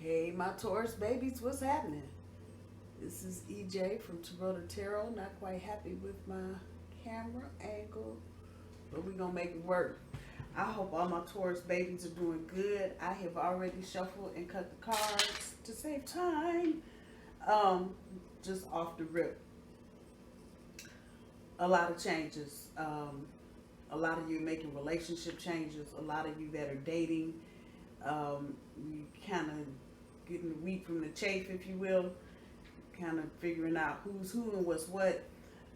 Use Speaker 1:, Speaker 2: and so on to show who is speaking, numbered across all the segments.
Speaker 1: Hey, my Taurus babies, what's happening? This is EJ from Taurota Tarot. Not quite happy with my camera angle, but we're going to make it work. I hope all my Taurus babies are doing good. I have already shuffled and cut the cards to save time. Just off the rip. A lot of changes. A lot of you making relationship changes. A lot of you that are dating. You kind of getting the wheat from the chaff, if you will. Kind of figuring out who's who and what's what.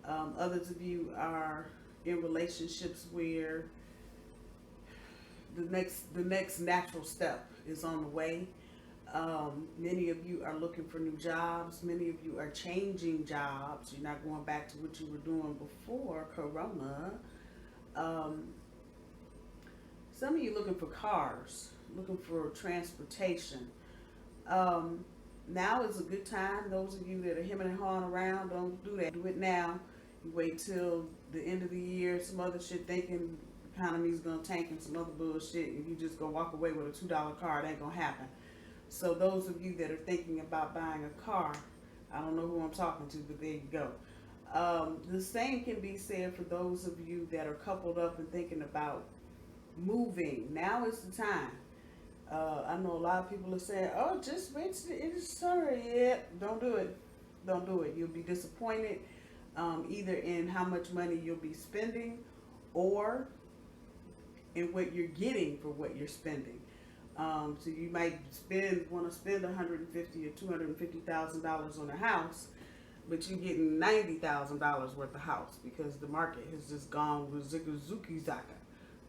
Speaker 1: Others of you are in relationships where the next natural step is on the way. Many of you are looking for new jobs. Many of you are changing jobs. You're not going back to what you were doing before Corona. Some of you looking for cars, looking for transportation. Now is a good time. Those of you that are hemming and hawing around, don't do that. Do it now. You wait till the end of the year, some other shit, thinking the economy's gonna tank and some other bullshit, and you just go walk away with a $2 car. It ain't gonna happen. So those of you that are thinking about buying a car, I don't know who I'm talking to, but there you go. The same can be said for those of you that are coupled up and thinking about moving. Now is the time. I know a lot of people are saying, oh, just wait till it's summer. Yeah, don't do it. Don't do it. You'll be disappointed either in how much money you'll be spending or in what you're getting for what you're spending. So you might want to spend $150,000 or $250,000 on a house, but you're getting $90,000 worth of house because the market has just gone with zuki zaka.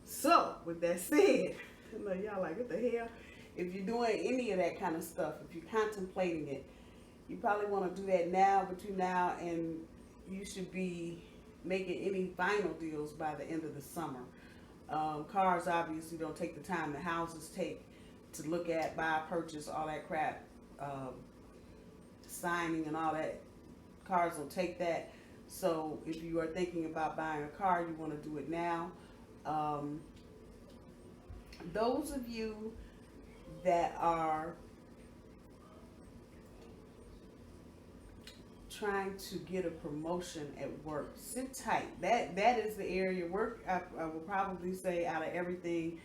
Speaker 1: So with that said, y'all like, what the hell? If you're doing any of that kind of stuff, if you're contemplating it, you probably want to do that now, between now and you should be making any final deals by the end of the summer. Cars obviously don't take the time the houses take to look at, buy, purchase, all that crap, signing and all that. Cars will take that. So if you are thinking about buying a car, you want to do it now. Those of you that are trying to get a promotion at work, sit tight. That is the area. Work, I will probably say, out of everything,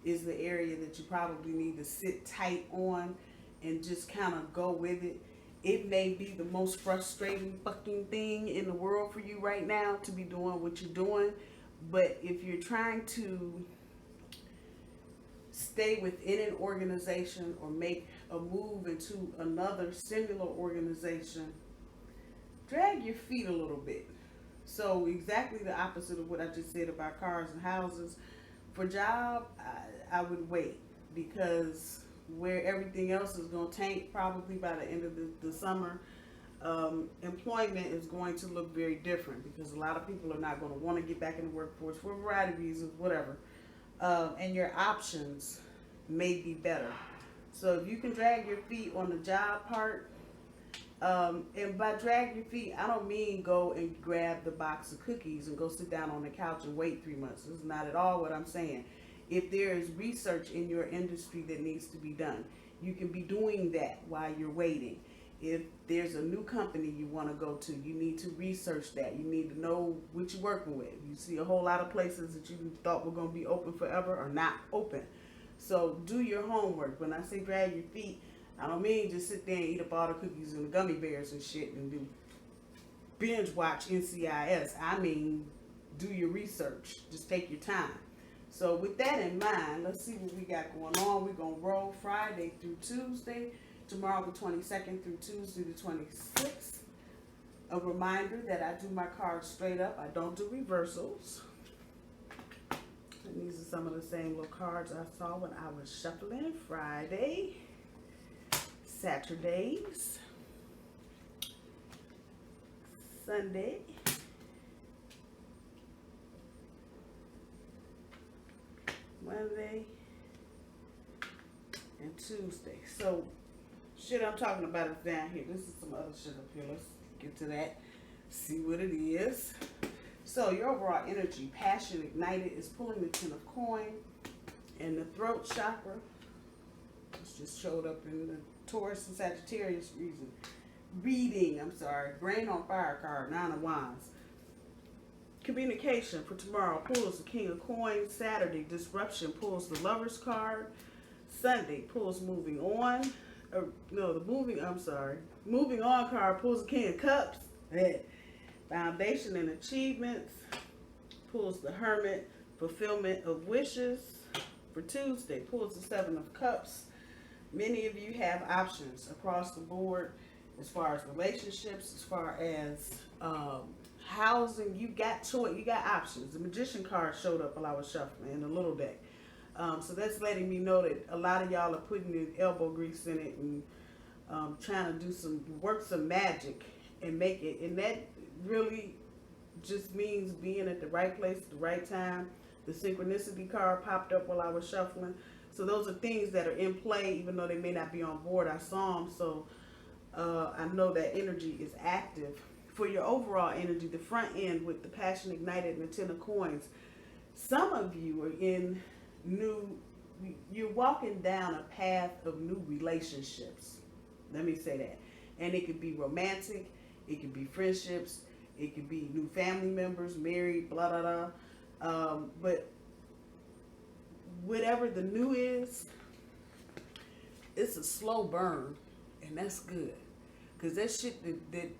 Speaker 1: is the area that you probably need to sit tight on and just kind of go with it. It may be the most frustrating fucking thing in the world for you right now to be doing what you're doing, but if you're trying to stay within an organization or make a move into another similar organization, drag your feet a little bit. So exactly the opposite of what I just said about cars and houses. For job, I would wait, because where everything else is going to tank probably by the end of the summer, employment is going to look very different, because a lot of people are not going to want to get back in the workforce for a variety of reasons, whatever. And your options may be better. So if you can drag your feet on the job part, and by drag your feet, I don't mean go and grab the box of cookies and go sit down on the couch and wait 3 months. This is not at all what I'm saying. If there is research in your industry that needs to be done, you can be doing that while you're waiting. If there's a new company you want to go to, you need to research that. You need to know what you're working with. You see a whole lot of places that you thought were going to be open forever are not open. So do your homework. When I say drag your feet, I don't mean just sit there and eat up all the cookies and the gummy bears and shit and do binge watch NCIS. I mean, do your research. Just take your time. So with that in mind, let's see what we got going on. We're going to roll Friday through Tuesday. Tomorrow the 22nd through Tuesday the 26th. A reminder that I do my cards straight up. I don't do reversals. And these are some of the same little cards I saw when I was shuffling Friday, Saturdays, Sunday, Monday, and Tuesday. So shit I'm talking about is down here. This is some other shit up here. Let's get to that. See what it is. So your overall energy, passion ignited, is pulling the 10 of coin, and the throat chakra. Let's just showed up in the Taurus and Sagittarius reading. I'm sorry. Brain on Fire card, 9 of Wands. Communication for tomorrow pulls the King of Coins. Saturday, disruption pulls the Lover's card. Sunday pulls moving on. Moving on card pulls the King of Cups. Foundation and achievements pulls the Hermit. Fulfillment of wishes for Tuesday pulls the 7 of Cups. Many of you have options across the board as far as relationships, as far as housing. You got choice, you got options. The Magician card showed up while I was shuffling in the little deck. So that's letting me know that a lot of y'all are putting the elbow grease in it and trying to do work some magic and make it. And that really just means being at the right place at the right time. The synchronicity card popped up while I was shuffling. So those are things that are in play, even though they may not be on board. I saw them, so I know that energy is active. For your overall energy, the front end with the Passion Ignited and the 10 of Coins, some of you are you're walking down a path of new relationships. Let me say that. And it could be romantic, it could be friendships, it could be new family members, married, blah, blah, blah. But whatever the new is, it's a slow burn, and that's good. Because that shit that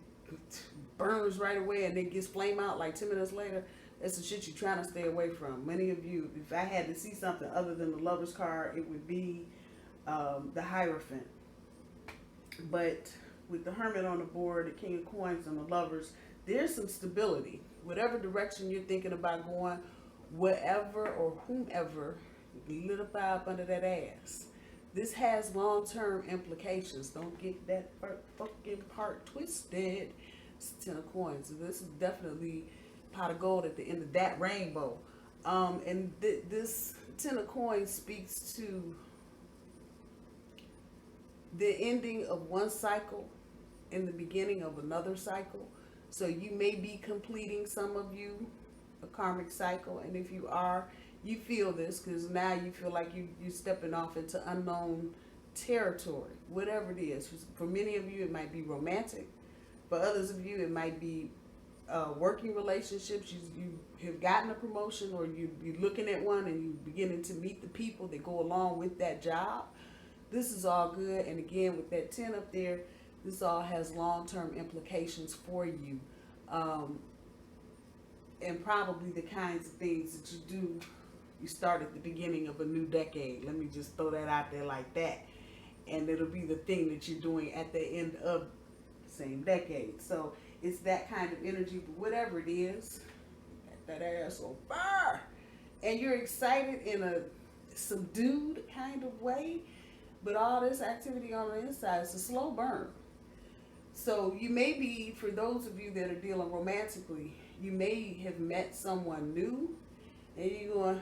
Speaker 1: burns right away and then gets flame out like 10 minutes later, that's the shit you're trying to stay away from. Many of you, if I had to see something other than the Lover's card, it would be the Hierophant. But with the Hermit on the board, the King of Coins and the Lovers, there's some stability. Whatever direction you're thinking about going, whatever or whomever lit a fire up under that ass. This has long-term implications. Don't get that fucking part twisted. It's 10 of Coins. So this is definitely pot of gold at the end of that rainbow. And this 10 of Coins speaks to the ending of one cycle and the beginning of another cycle. So you may be completing, some of you, a karmic cycle. And if you are, you feel this because now you feel like you're stepping off into unknown territory, whatever it is. For many of you, it might be romantic. For others of you, it might be working relationships. You have gotten a promotion, or you're looking at one and you're beginning to meet the people that go along with that job. This is all good. And again, with that 10 up there, this all has long-term implications for you. And probably the kinds of things that you do, you start at the beginning of a new decade. Let me just throw that out there like that. And it'll be the thing that you're doing at the end of the same decade. So it's that kind of energy. But whatever it is, that ass on fire. And you're excited in a subdued kind of way. But all this activity on the inside, it's a slow burn. So you may be, for those of you that are dealing romantically, you may have met someone new, and you're going,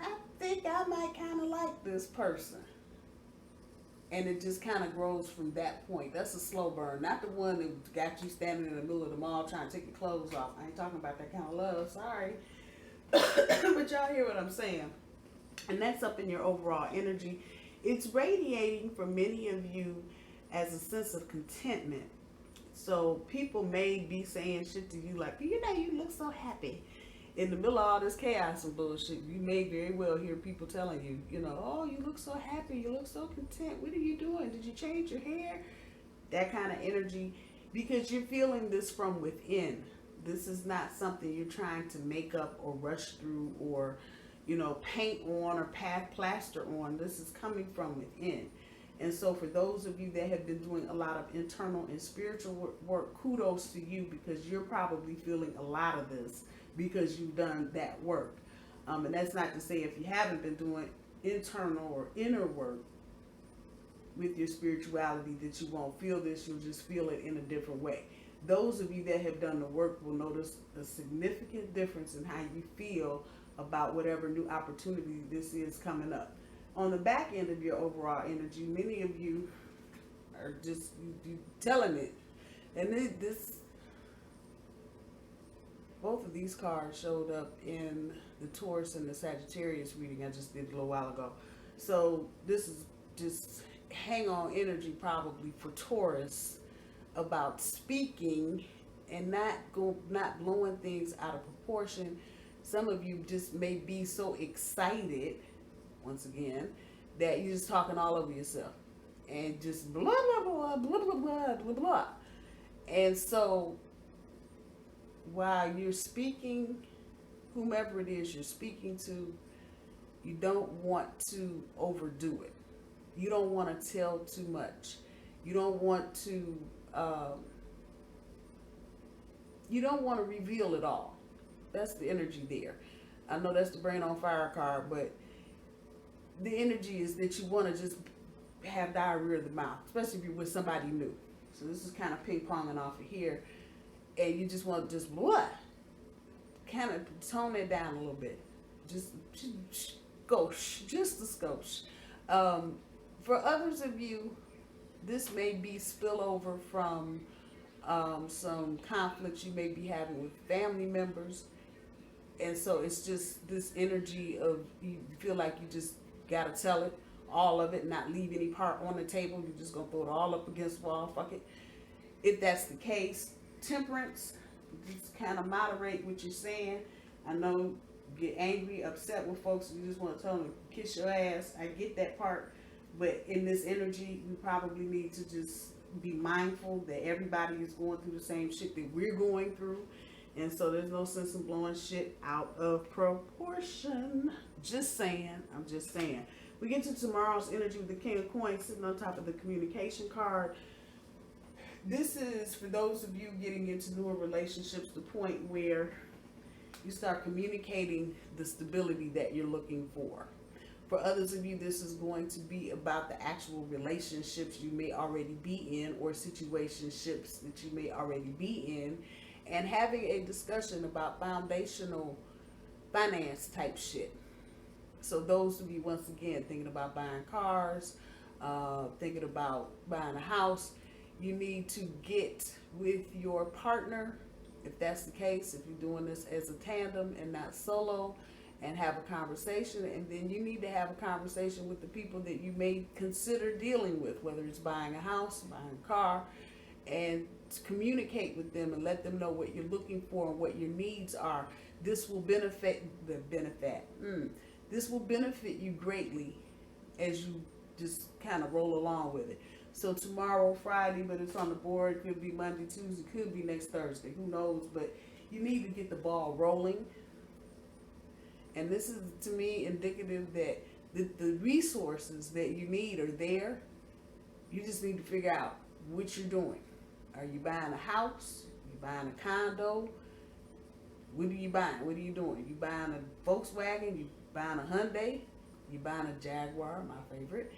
Speaker 1: I think I might kind of like this person. And it just kind of grows from that point. That's a slow burn, not the one that got you standing in the middle of the mall trying to take your clothes off. I ain't talking about that kind of love, sorry. But y'all hear what I'm saying. And that's up in your overall energy. It's radiating for many of you as a sense of contentment. So people may be saying shit to you like, you look so happy. In the middle of all this chaos and bullshit, you may very well hear people telling you, oh, you look so happy, you look so content. What are you doing? Did you change your hair? That kind of energy, because you're feeling this from within. This is not something you're trying to make up or rush through or, paint on or plaster on. This is coming from within. And so for those of you that have been doing a lot of internal and spiritual work, kudos to you, because you're probably feeling a lot of this because you've done that work. And that's not to say if you haven't been doing internal or inner work with your spirituality that you won't feel this, you'll just feel it in a different way. Those of you that have done the work will notice a significant difference in how you feel about whatever new opportunity this is coming up. On the back end of your overall energy, many of you are just you telling it. And both of these cards showed up in the Taurus and the Sagittarius reading I just did a little while ago. So this is just hang on energy probably for Taurus about speaking and not blowing things out of proportion. Some of you just may be so excited, once again, that you're just talking all over yourself and just blah blah blah blah blah blah blah blah. And so while you're speaking, whomever it is you're speaking to, you don't want to overdo it. You don't want to tell too much. You don't want to. You don't want to reveal it all. That's the energy there. I know that's the brain on fire card, but the energy is that you want to just have diarrhea of the mouth, especially if you're with somebody new. So this is kind of ping-ponging off of here, and you just want to just what? Kind of tone it down a little bit. Just skosh, just a skosh. For others of you, this may be spillover from some conflicts you may be having with family members. And so it's just this energy of you feel like you just got to tell it, all of it, not leave any part on the table. You're just going to throw it all up against the wall. Fuck it. If that's the case, temperance, just kind of moderate what you're saying. I know you get angry, upset with folks, you just want to tell them to kiss your ass. I get that part. But in this energy, we probably need to just be mindful that everybody is going through the same shit that we're going through. And so there's no sense in blowing shit out of proportion. Just saying. I'm just saying. We get to tomorrow's energy with the King of Coins sitting on top of the communication card. This is for those of you getting into newer relationships, the point where you start communicating the stability that you're looking for. For others of you, this is going to be about the actual relationships you may already be in or situationships that you may already be in, and having a discussion about foundational finance type shit. So those of you, once again, thinking about buying cars, thinking about buying a house, you need to get with your partner, if that's the case, if you're doing this as a tandem and not solo, and have a conversation. And then you need to have a conversation with the people that you may consider dealing with, whether it's buying a house, buying a car, and to communicate with them and let them know what you're looking for and what your needs are. This will this will benefit you greatly as you just kind of roll along with it. So tomorrow, Friday, but it's on the board. Could be Monday, Tuesday, could be next Thursday. Who knows? But you need to get the ball rolling. And this is, to me, indicative that the resources that you need are there. You just need to figure out what you're doing. Are you buying a house? Are you buying a condo? What are you buying? What are you doing? You buying a Volkswagen? You buying a Hyundai? You buying a Jaguar, my favorite?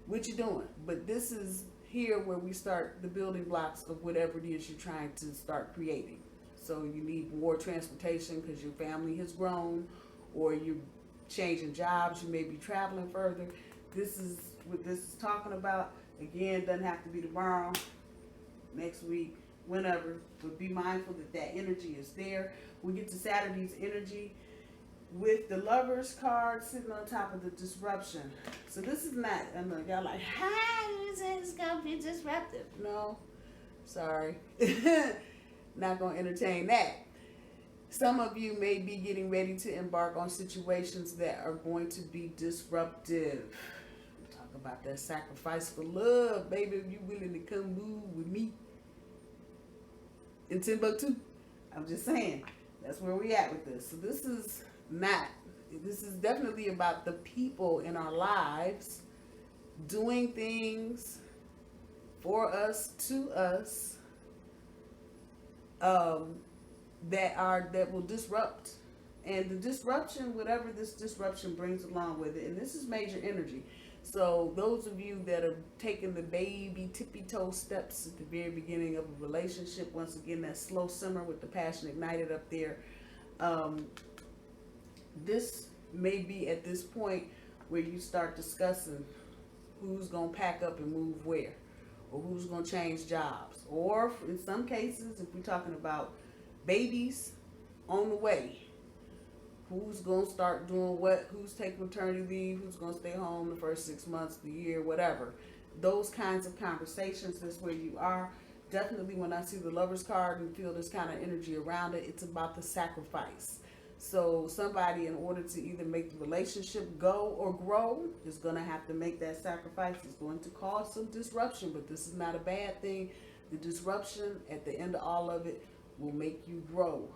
Speaker 1: What you doing? But this is here where we start the building blocks of whatever it is you're trying to start creating. So you need more transportation because your family has grown, or you're changing jobs, you may be traveling further. This is what this is talking about. Again, doesn't have to be tomorrow, next week, whenever, but be mindful that that energy is there. We get to Saturday's energy with the Lovers card sitting on top of the disruption. So this is not, I know y'all like, how is this gonna be disruptive? No, sorry. Not gonna entertain that. Some of you may be getting ready to embark on situations that are going to be disruptive. Talk about that sacrifice for love, baby. If you willing to come move with me in Timbuktu, I'm just saying, that's where we at with this. So this is definitely about the people in our lives doing things for us, to us, that will disrupt. And the disruption, whatever this disruption brings along with it, and this is major energy. So those of you that are taking the baby tippy toe steps at the very beginning of a relationship, once again, that slow simmer with the passion ignited up there, this may be at this point where you start discussing who's going to pack up and move where, or who's going to change jobs, or in some cases, if we're talking about babies on the way, who's going to start doing what, who's taking maternity leave, who's going to stay home the first 6 months of the year, whatever. Those kinds of conversations, that's where you are. Definitely when I see the Lover's card and feel this kind of energy around it, it's about the sacrifice. So somebody, in order to either make the relationship go or grow, is going to have to make that sacrifice. It's going to cause some disruption, but this is not a bad thing. The disruption, at the end of all of it, will make you grow.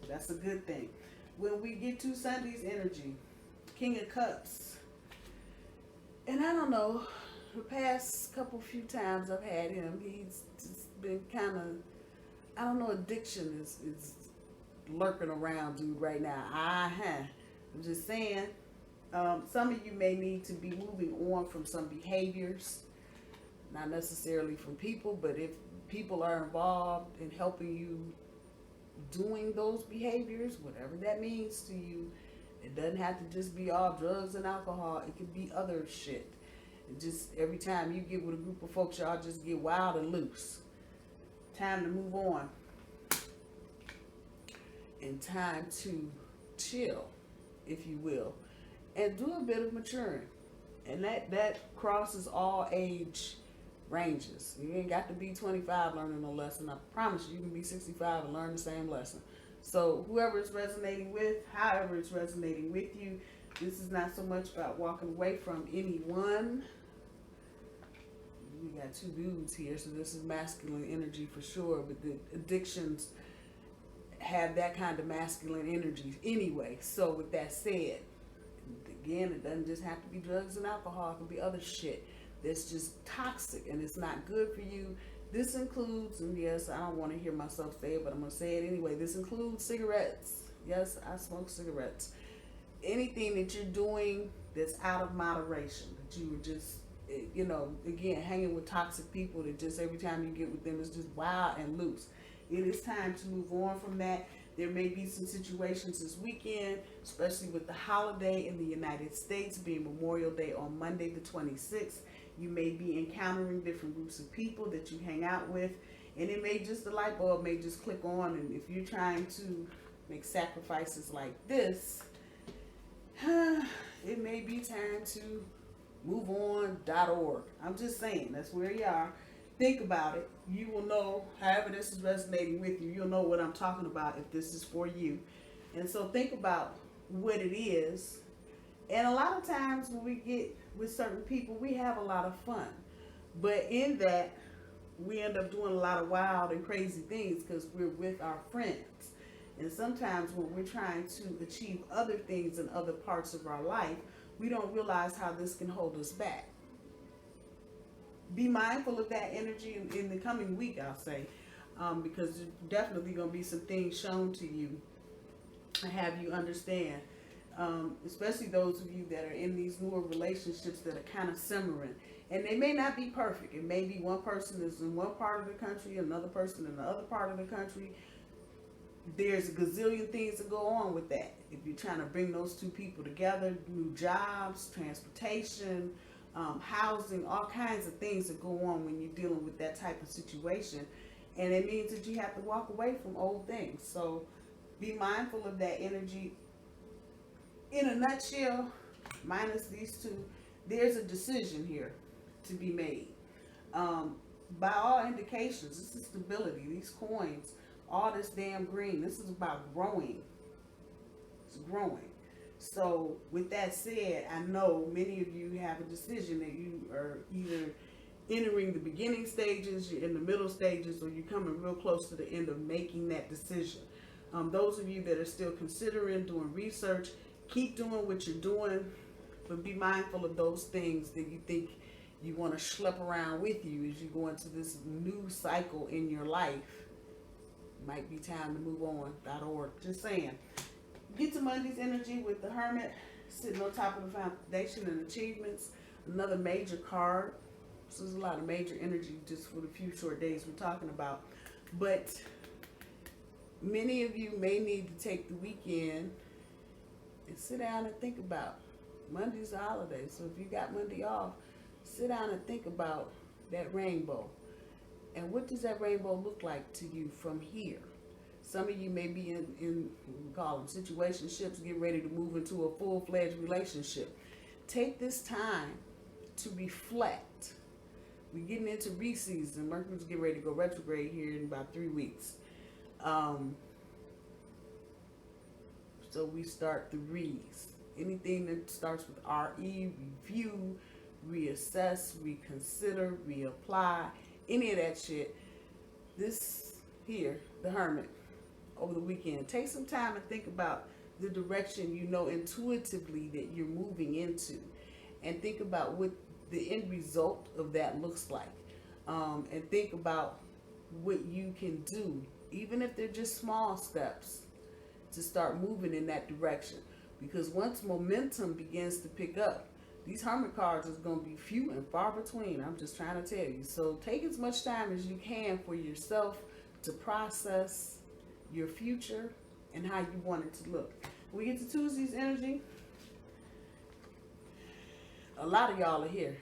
Speaker 1: That's a good thing. When we get to Sunday's energy, King of Cups. And I don't know, the past few times I've had him, he's just been kind of, I don't know, addiction is lurking around dude right now. I'm just saying, some of you may need to be moving on from some behaviors, not necessarily from people, but if people are involved in helping you doing those behaviors, whatever that means to you, it doesn't have to just be all drugs and alcohol. It could be other shit. It just, every time you get with a group of folks, y'all just get wild and loose. Time to move on. And time to chill, if you will, and do a bit of maturing. And that crosses all age ranges. You ain't got to be 25 learning a lesson. I promise you can be 65 and learn the same lesson. So whoever it's resonating with, however it's resonating with you, this is not so much about walking away from anyone. We got two dudes here, so this is masculine energy for sure, but the addictions have that kind of masculine energy anyway. So with that said, again, it doesn't just have to be drugs and alcohol. It can be other shit that's just toxic and it's not good for you. This includes, and yes, I don't want to hear myself say it, but I'm going to say it anyway. This includes cigarettes. Yes, I smoke cigarettes. Anything that you're doing that's out of moderation, that you were just, you know, again, hanging with toxic people that just every time you get with them is just wild and loose. It is time to move on from that. There may be some situations this weekend, especially with the holiday in the United States being Memorial Day on Monday the 26th. You may be encountering different groups of people that you hang out with, and it may just, the light bulb may just click on, and if you're trying to make sacrifices like this, it may be time to move on.org. I'm just saying, that's where you are. Think about it. You will know, however this is resonating with you, you'll know what I'm talking about if this is for you. And so think about what it is. And a lot of times when we get with certain people, we have a lot of fun. But in that, we end up doing a lot of wild and crazy things because we're with our friends. And sometimes when we're trying to achieve other things in other parts of our life, we don't realize how this can hold us back. Be mindful of that energy in the coming week, I'll say, because there's definitely going to be some things shown to you and have you understand, especially those of you that are in these newer relationships that are kind of simmering. And they may not be perfect. It may be one person is in one part of the country, another person in the other part of the country. There's a gazillion things that go on with that. If you're trying to bring those two people together, new jobs, transportation, housing, all kinds of things that go on when you're dealing with that type of situation. And it means that you have to walk away from old things. So be mindful of that energy. In a nutshell, minus these two, there's a decision here to be made. By all indications, this is stability. These coins, all this damn green, this is about growing. It's growing. So with that said, I know many of you have a decision that you are either entering the beginning stages, you're in the middle stages, or you're coming real close to the end of making that decision. Those of you that are still considering doing research, keep doing what you're doing, but be mindful of those things that you think you want to schlep around with you as you go into this new cycle in your life. Might be time to move on.org. Just saying. Get to Monday's energy with the Hermit sitting on top of the foundation and achievements. Another major card. So there's a lot of major energy just for the few short days we're talking about. But many of you may need to take the weekend and sit down and think about. Monday's a holiday, so if you got Monday off, sit down and think about that rainbow. And what does that rainbow look like to you from here? Some of you may be in we call them situationships, getting ready to move into a full-fledged relationship. Take this time to reflect. We're getting into re-season. Mercury's getting ready to go retrograde here in about 3 weeks. So we start the re's. Anything that starts with R-E, review, reassess, reconsider, reapply, any of that shit. This here, the Hermit, over the weekend. Take some time and think about the direction you know intuitively that you're moving into. And think about what the end result of that looks like. And think about what you can do, even if they're just small steps, to start moving in that direction. Because once momentum begins to pick up, these Hermit cards is going to be few and far between. I'm just trying to tell you. So take as much time as you can for yourself to process your future and how you want it to look. When we get to Tuesday's energy, a lot of y'all are here.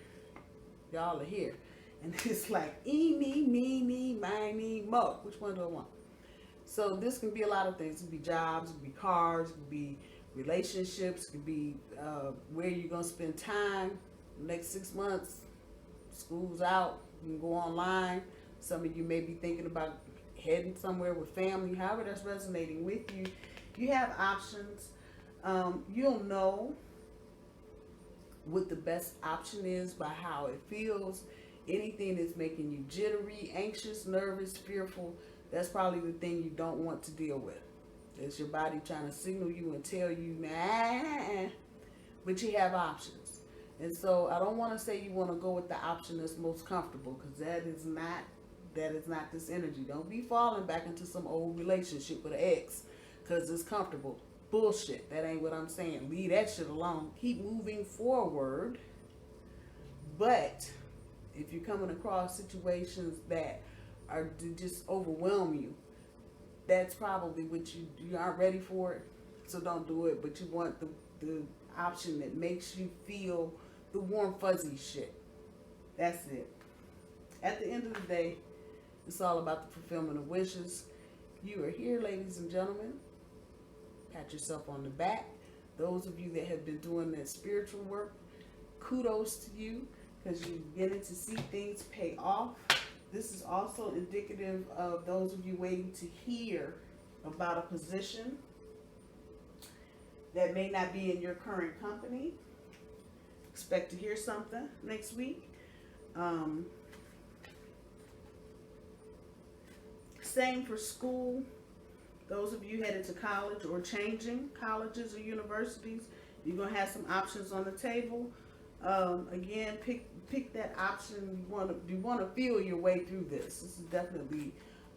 Speaker 1: Y'all are here. And it's like, eeny, meeny, miny, mo. Which one do I want? So this can be a lot of things. It could be jobs, it could be cars, it could be relationships, it could be where you're going to spend time the next 6 months. School's out, you can go online. Some of you may be thinking about heading somewhere with family, however that's resonating with you. You have options. You'll know what the best option is by how it feels. Anything that's making you jittery, anxious, nervous, fearful, that's probably the thing you don't want to deal with. It's your body trying to signal you and tell you, nah, but you have options. And so I don't want to say you want to go with the option that's most comfortable, because that is not this energy. Don't be falling back into some old relationship with an ex because it's comfortable. Bullshit. That ain't what I'm saying. Leave that shit alone. Keep moving forward. But if you're coming across situations that are to just overwhelm you, that's probably what you aren't ready for it. So don't do it. But you want the option that makes you feel the warm fuzzy shit. That's it. At the end of the day, it's all about the fulfillment of wishes. You are here, ladies and gentlemen. Pat yourself on the back. Those of you that have been doing that spiritual work, kudos to you, because you're beginning to see things pay off. This is also indicative of those of you waiting to hear about a position that may not be in your current company. Expect to hear something next week. Same for school. Those of you headed to college or changing colleges or universities, you're going to have some options on the table. Again, pick that option. You want to feel your way through this. This is definitely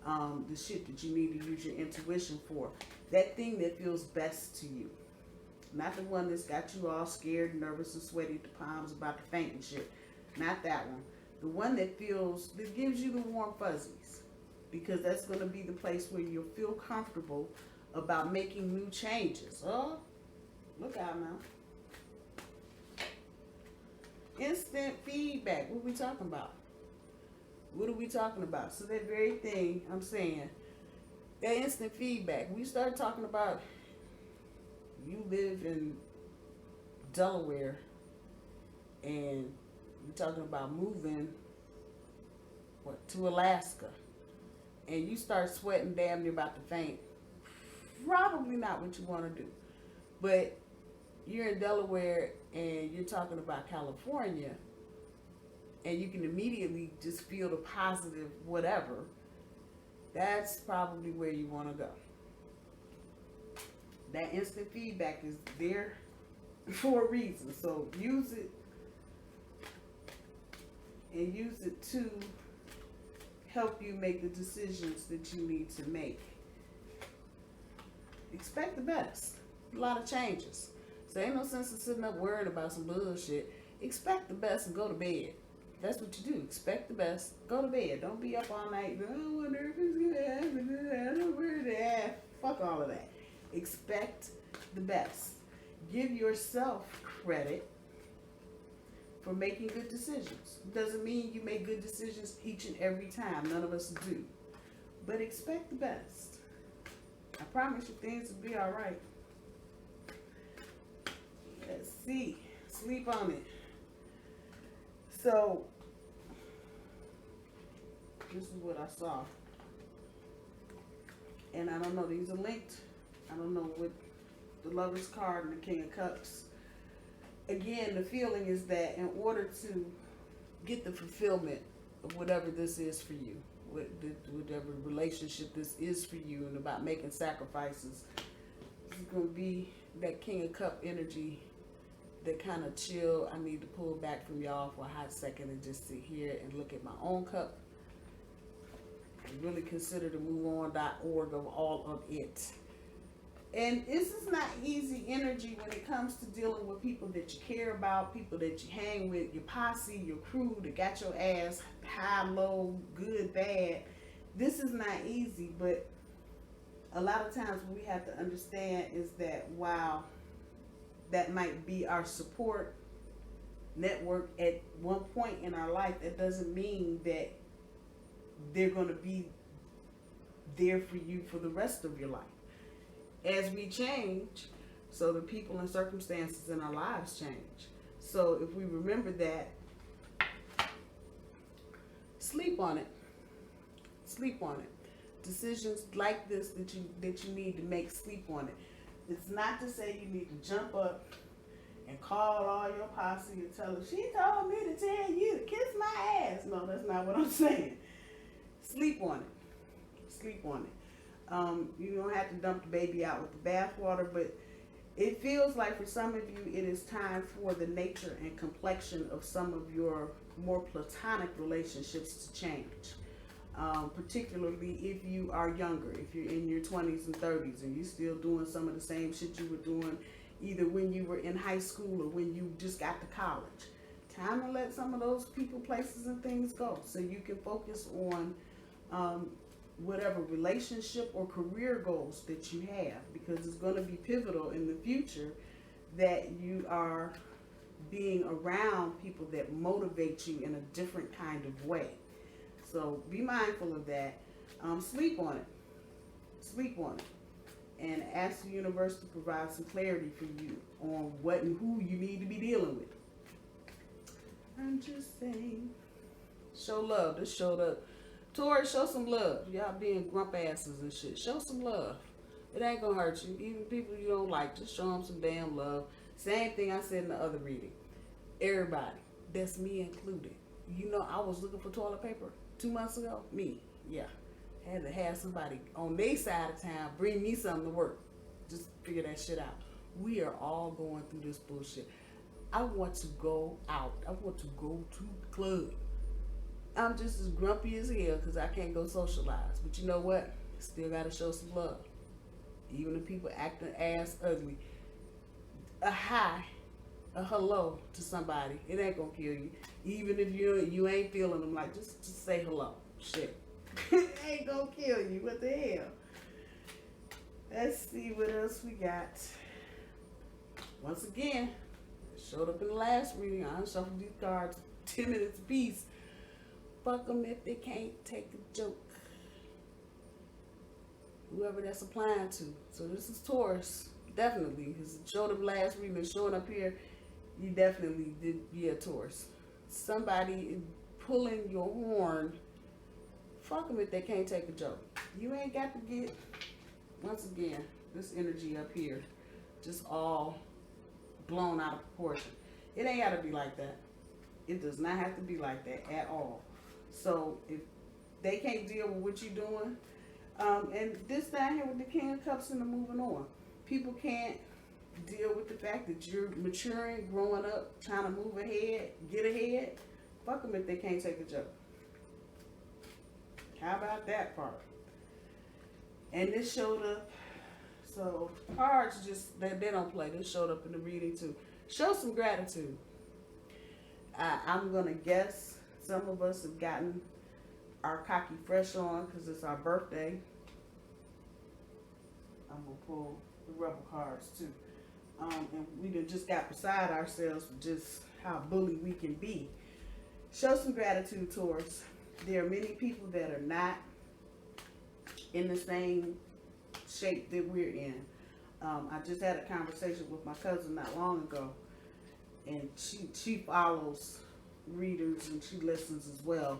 Speaker 1: the shit that you need to use your intuition for. That thing that feels best to you. Not the one that's got you all scared, nervous, and sweaty at the palms, about to faint and shit. Not that one. The one that gives you the warm fuzzies. Because that's going to be the place where you'll feel comfortable about making new changes. Oh, look out now. Instant feedback. What are we talking about? What are we talking about? So that very thing I'm saying, that instant feedback. We start talking about, you live in Delaware and you're talking about moving to Alaska. And you start sweating damn near about to faint. Probably not what you want to do. But you're in Delaware and you're talking about California, and you can immediately just feel the positive whatever. That's probably where you want to go. That instant feedback is there for a reason. So use it, and use it to help you make the decisions that you need to make. Expect the best. A lot of changes. So ain't no sense in sitting up worried about some bullshit. Expect the best and go to bed. That's what you do. Expect the best. Go to bed. Don't be up all night. I wonder if it's going to happen. I don't worry that. Fuck all of that. Expect the best. Give yourself credit for making good decisions. Doesn't mean you make good decisions each and every time. None of us do. But expect the best. I promise you things will be all right. Let's see. Sleep on it. So, this is what I saw. And I don't know, these are linked. I don't know what the Lover's card and the King of Cups. Again, the feeling is that in order to get the fulfillment of whatever this is for you, whatever relationship this is for you, and about making sacrifices, it's going to be that King of Cup energy, that kind of chill. I need to pull back from y'all for a hot second and just sit here and look at my own cup and really consider the moveon.org of all of it. And this is not easy energy when it comes to dealing with people that you care about, people that you hang with, your posse, your crew that got your ass high, low, good, bad. This is not easy, but a lot of times what we have to understand is that while that might be our support network at one point in our life, that doesn't mean that they're going to be there for you for the rest of your life. As we change, so the people and circumstances in our lives change. So if we remember that, sleep on it. Sleep on it. Decisions like this that you need to make, sleep on it. It's not to say you need to jump up and call all your posse and tell them, she told me to tell you to kiss my ass. No, that's not what I'm saying. Sleep on it. Sleep on it. You don't have to dump the baby out with the bathwater, but it feels like for some of you, it is time for the nature and complexion of some of your more platonic relationships to change. Particularly if you are younger, if you're in your 20s and 30s and you're still doing some of the same shit you were doing either when you were in high school or when you just got to college. Time to let some of those people, places, and things go so you can focus on whatever relationship or career goals that you have, because it's going to be pivotal in the future that you are being around people that motivate you in a different kind of way. So be mindful of that. Sleep on it. Sleep on it. And ask the universe to provide some clarity for you on what and who you need to be dealing with. I'm just saying. Show love. This showed up. Taurus, show some love. Y'all being grump asses and shit. Show some love. It ain't gonna hurt you. Even people you don't like, just show them some damn love. Same thing I said in the other reading. Everybody. That's me included. You know, I was looking for toilet paper 2 months ago. Me. Yeah. Had to have somebody on their side of town bring me something to work. Just figure that shit out. We are all going through this bullshit. I want to go out. I want to go to the club. I'm just as grumpy as hell because I can't go socialize. But you know what? Still got to show some love. Even if people acting ass ugly. A hi, a hello to somebody. It ain't going to kill you. Even if you ain't feeling them, like, just say hello. Shit. It ain't going to kill you. What the hell? Let's see what else we got. Once again, it showed up in the last reading. I unshuffled these cards 10 minutes apiece. Fuck them if they can't take a joke. Whoever that's applying to. So this is Taurus. Definitely. Because it showed up last reading and showing up here. You definitely did be a Taurus. Somebody pulling your horn. Fuck them if they can't take a joke. You ain't got to get, once again, this energy up here just all blown out of proportion. It ain't got to be like that. It does not have to be like that at all. So if they can't deal with what you're doing, and this down here with the King of Cups and the moving on, people can't deal with the fact that you're maturing, growing up, trying to move ahead, get ahead. Fuck them if they can't take a joke. How about that part? And this showed up. So cards just, they don't play. This showed up in the reading too. Show some gratitude. I'm going to guess some of us have gotten our cocky fresh on because it's our birthday. I'm going to pull the Rebel cards too. And we just got beside ourselves with just how bully we can be. Show some gratitude, Taurus. There are many people that are not in the same shape that we're in. I just had a conversation with my cousin not long ago, and she follows readers and she listens as well.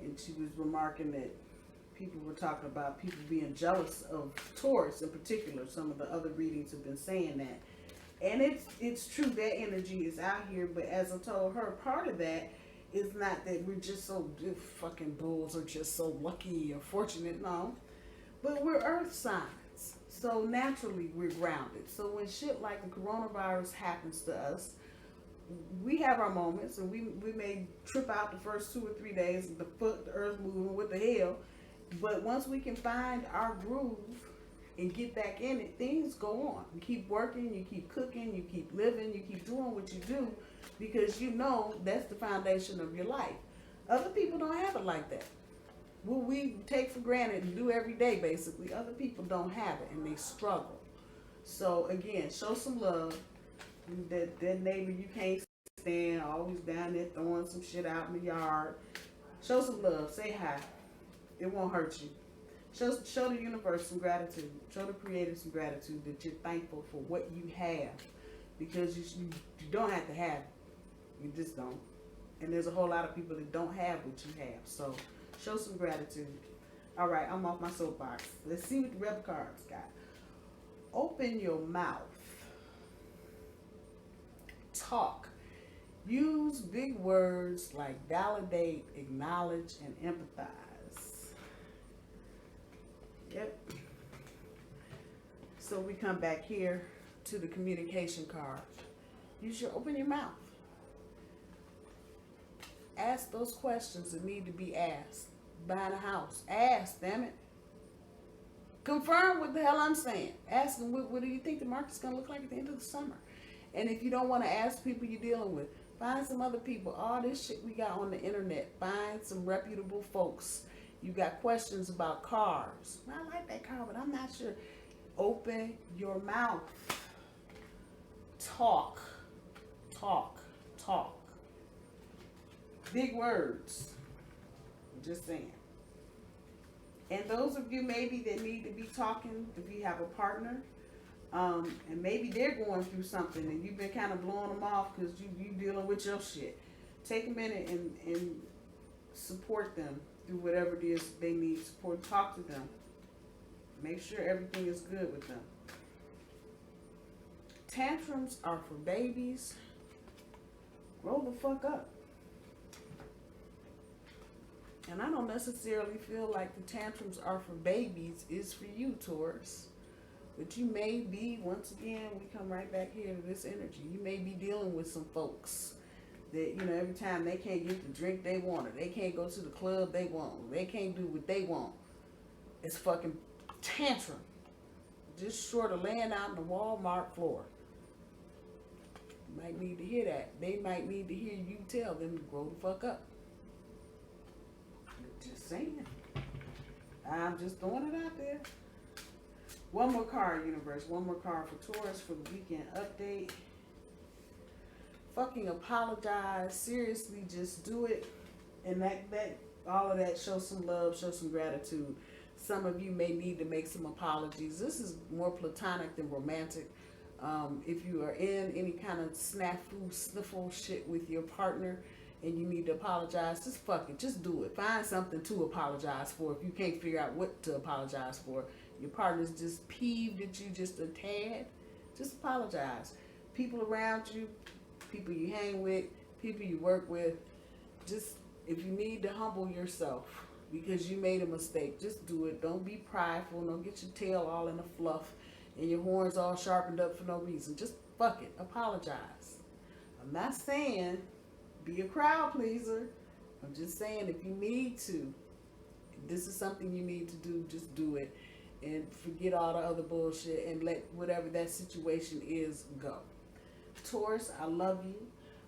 Speaker 1: And she was remarking that people were talking about people being jealous of Taurus in particular. Some of the other readings have been saying that. And it's true, that energy is out here, but as I told her, part of that is not that we're just so fucking bulls are just so lucky or fortunate, no. But we're earth signs. So naturally we're grounded. So when shit like the coronavirus happens to us, we have our moments, and we may trip out the first 2 or 3 days, the earth moving, what the hell. But once we can find our groove and get back in it, things go on. You keep working, you keep cooking, you keep living, you keep doing what you do, because you know that's the foundation of your life. Other people don't have it like that. What we take for granted and do every day, basically, other people don't have it, and they struggle. So again, show some love. That neighbor you can't stand, always down there throwing some shit out in the yard. Show some love. Say hi. It won't hurt you. Show the universe some gratitude. Show the creator some gratitude that you're thankful for what you have, because you don't have to have it. You just don't. And there's a whole lot of people that don't have what you have. So show some gratitude. All right, I'm off my soapbox. Let's see what the rebel cards got. Open your mouth. Talk. Use big words like validate, acknowledge, and empathize. Yep. So we come back here to the communication card. You should open your mouth. Ask those questions that need to be asked. Buying a house. Ask, damn it. Confirm what the hell I'm saying. Ask them, what do you think the market's going to look like at the end of the summer? And if you don't want to ask people you're dealing with, find some other people. All this shit we got on the internet. Find some reputable folks. You got questions about cars. I like that car, but I'm not sure. Open your mouth. Talk. Talk. Talk. Big words. I'm just saying. And those of you maybe that need to be talking, if you have a partner, and maybe they're going through something and you've been kind of blowing them off because you dealing with your shit. Take a minute and support them through whatever it is they need support. Talk to them. Make sure everything is good with them. Tantrums are for babies. Grow the fuck up. And I don't necessarily feel like the tantrums are for babies is for you, Taurus. But you may be, once again, we come right back here to this energy. You may be dealing with some folks that, you know, every time they can't get the drink they want, or they can't go to the club they want, or they can't do what they want. It's fucking tantrum. Just short of laying out on the Walmart floor. You might need to hear that. They might need to hear you tell them to grow the fuck up. Just saying. I'm just throwing it out there. One more card, universe. One more card for Taurus for the weekend update. Fucking apologize. Seriously, just do it. And that all of that, show some love, show some gratitude. Some of you may need to make some apologies. This is more platonic than romantic. If you are in any kind of snafu, sniffle shit with your partner and you need to apologize, just fuck it. Just do it. Find something to apologize for if you can't figure out what to apologize for. Your partner's just peeved at you just a tad. Just apologize. People around you, people you hang with, people you work with, just if you need to humble yourself because you made a mistake, just do it. Don't be prideful. Don't get your tail all in the fluff and your horns all sharpened up for no reason. Just fuck it. Apologize. I'm not saying be a crowd pleaser. I'm just saying if you need to, if this is something you need to do, just do it. And forget all the other bullshit and let whatever that situation is go. Taurus, I love you.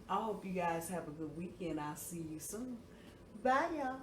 Speaker 1: I hope you guys have a good weekend. I'll see you soon. Bye, y'all.